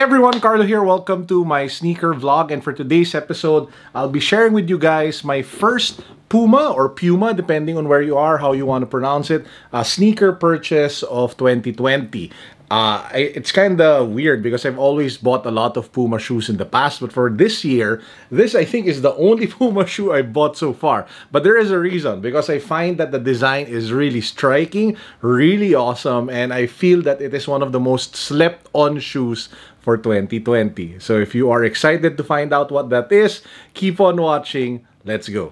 Everyone, Carlo here. Welcome to my sneaker vlog, and for today's episode, I'll be sharing with you guys my first Puma or Puma, depending on where you are, how you want to pronounce it, sneaker purchase of 2020. It's kind of weird because I've always bought a lot of Puma shoes in the past, but for this year, this I think is the only Puma shoe I bought so far. But there is a reason, because I find that the design is really striking, really awesome, and I feel that it is one of the most slept on shoes for 2020. So if you are excited to find out what that is, keep on watching. Let's go.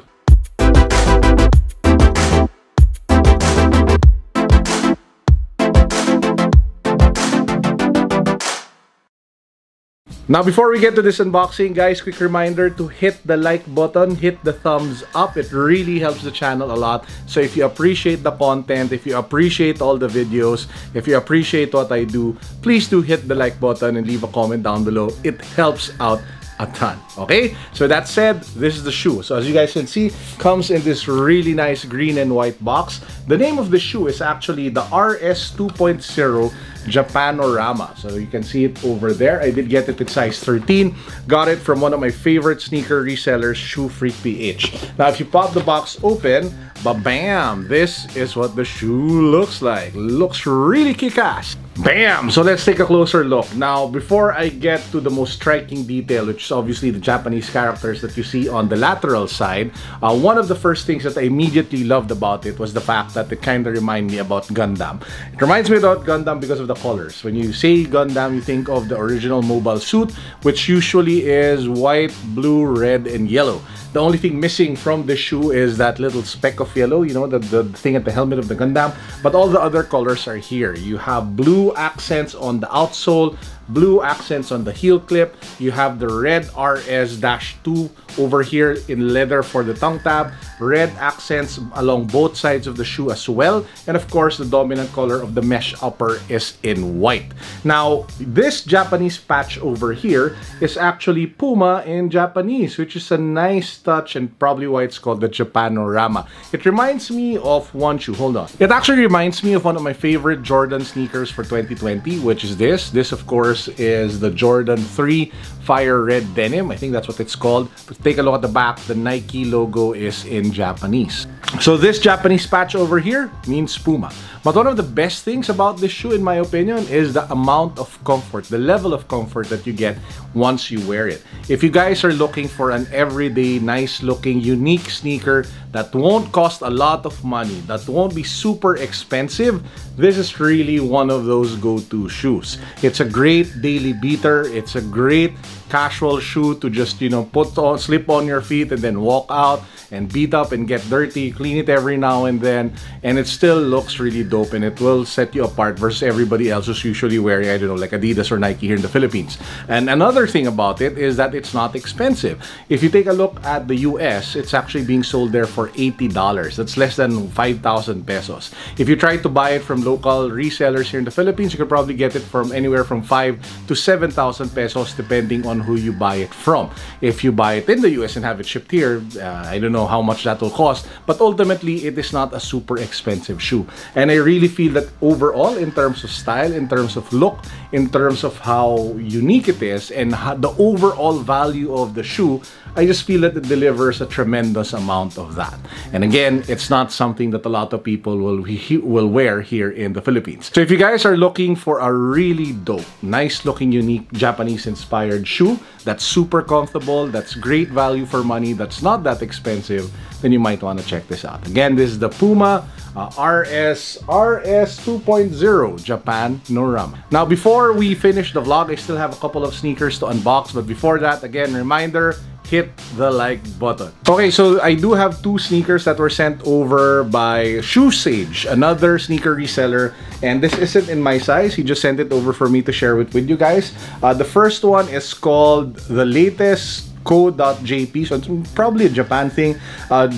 Now, before we get to this unboxing, guys, quick reminder to hit the like button, hit the thumbs up. It really helps the channel a lot. So if you appreciate the content, if you appreciate all the videos, if you appreciate what I do, please do hit the like button and leave a comment down below. It helps out a ton. Okay, so that said, this is the shoe. So as you guys can see, comes in this really nice green and white box. The name of the shoe is actually the RS 2.0 JAPANORAMA. So you can see it over there. I did get it in size 13. Got it from one of my favorite sneaker resellers, Shoe Freak PH. Now if you pop the box open, ba-bam! This is what the shoe looks like. Looks really kick-ass. Bam! So let's take a closer look. Now, before I get to the most striking detail, which is obviously the Japanese characters that you see on the lateral side, one of the first things that I immediately loved about it was the fact that it kind of reminded me about Gundam. It reminds me about Gundam because of the colors. When you say Gundam, you think of the original mobile suit, which usually is white, blue, red, and yellow. The only thing missing from the shoe is that little speck of yellow, you know, the thing at the helmet of the Gundam. But all the other colors are here. You have blue accents on the outsole, blue accents on the heel clip. You have the red RS-2 over here in leather for the tongue tab, red accents along both sides of the shoe as well, and of course the dominant color of the mesh upper is in white. Now this Japanese patch over here is actually Puma in Japanese, which is a nice touch and probably why it's called the JAPANORAMA. It reminds me of one shoe. Hold on. It actually reminds me of one of my favorite Jordan sneakers for 2020, which is this. This of course is the Jordan 3 Fire Red Denim. I think that's what it's called. But take a look at the back. The Nike logo is in Japanese. So this Japanese patch over here means Puma. But one of the best things about this shoe, in my opinion, is the amount of comfort, the level of comfort that you get once you wear it. If you guys are looking for an everyday, nice-looking, unique sneaker that won't cost a lot of money, that won't be super expensive, this is really one of those go-to shoes. It's a great daily beater. It's a great casual shoe to just, you know, put on, slip on your feet and then walk out and beat up and get dirty, clean it every now and then, and it still looks really dope, and it will set you apart versus everybody else who's usually wearing, I don't know, like Adidas or Nike here in the Philippines. And another thing about it is that it's not expensive. If you take a look at the US, it's actually being sold there for $80. That's less than 5,000 pesos. If you try to buy it from local resellers here in the Philippines, you could probably get it from anywhere from 5,000 to 7,000 pesos depending on who you buy it from. If you buy it in the US and have it shipped here, I don't know how much that will cost, but ultimately it is not a super expensive shoe. And I really feel that overall, in terms of style, in terms of look, in terms of how unique it is, and the overall value of the shoe, I just feel that it delivers a tremendous amount of that. And again, it's not something that a lot of people will wear here in the Philippines. So if you guys are looking for a really dope, nice looking, unique Japanese inspired shoe that's super comfortable, that's great value for money, that's not that expensive, then you might want to check this out. Again, this is the Puma RS 2.0 JAPANORAMA. Now, before we finish the vlog, I still have a couple of sneakers to unbox, but before that, again, reminder, hit the like button. Okay, so I do have two sneakers that were sent over by Shoe Sage, another sneaker reseller, and this isn't in my size. He just sent it over for me to share with you guys. The first one is called the latest co.jp, so it's probably a Japan thing.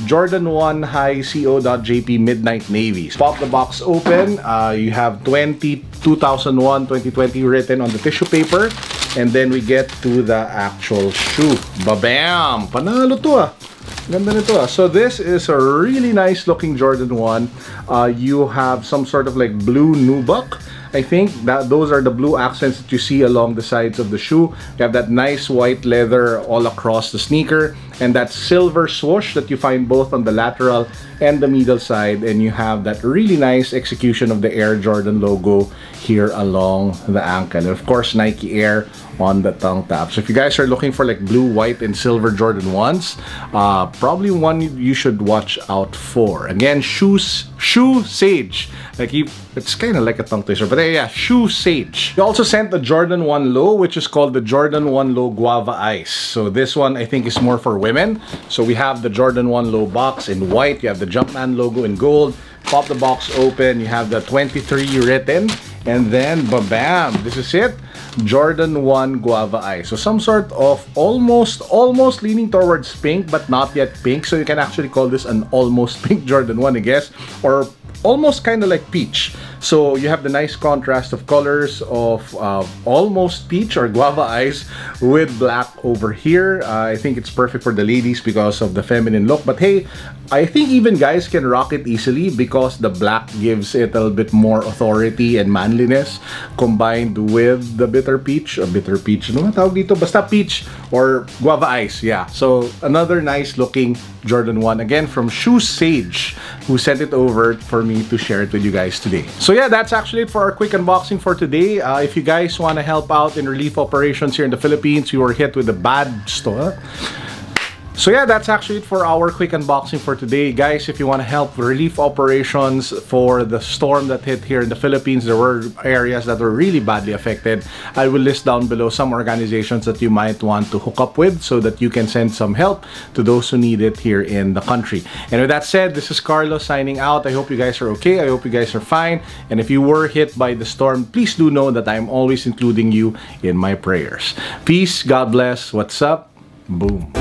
Jordan 1 High co.jp Midnight Navy. Pop the box open. You have 2001 2020 written on the tissue paper, and then we get to the actual shoe. Ba-bam! Panalo to ah! Ganda nito ah. So this is a really nice looking Jordan 1. You have some sort of like blue nubuck. I think that those are the blue accents that you see along the sides of the shoe. You have that nice white leather all across the sneaker, and that silver swoosh that you find both on the lateral and the middle side, and you have that really nice execution of the Air Jordan logo here along the ankle, and of course Nike Air on the tongue tab. So if you guys are looking for like blue, white, and silver Jordan 1s, probably one you should watch out for. Again, Shoe Sage. It's kind of like a tongue twister, but yeah, Shoe Sage. We also sent the Jordan 1 Low, which is called the Jordan 1 Low Guava Ice. So this one I think is more for women. So we have the Jordan 1 Low box in white. You have the Jumpman logo in gold. Pop the box open. You have the 23 written. And then, bam! This is it. Jordan 1 Guava Ice. So some sort of almost leaning towards pink, but not yet pink. So you can actually call this an almost pink Jordan 1, I guess. Or almost kind of like peach. So you have the nice contrast of colors of almost peach or guava ice with black over here. I think it's perfect for the ladies because of the feminine look. But hey, I think even guys can rock it easily because the black gives it a little bit more authority and manliness combined with the bitter peach. Or bitter peach, ano nga tawag dito? Basta peach or guava ice, yeah. So another nice looking Jordan 1, again from Shoe Sage, who sent it over for me to share it with you guys today. So yeah, that's actually it for our quick unboxing for today. If you guys want to help out in relief operations here in the Philippines, we were hit with a bad storm. So yeah, that's actually it for our quick unboxing for today. Guys, if you want to help relief operations for the storm that hit here in the Philippines, there were areas that were really badly affected. I will list down below some organizations that you might want to hook up with so that you can send some help to those who need it here in the country. And with that said, this is Carlo signing out. I hope you guys are okay. I hope you guys are fine. And if you were hit by the storm, please do know that I'm always including you in my prayers. Peace, God bless, what's up, boom.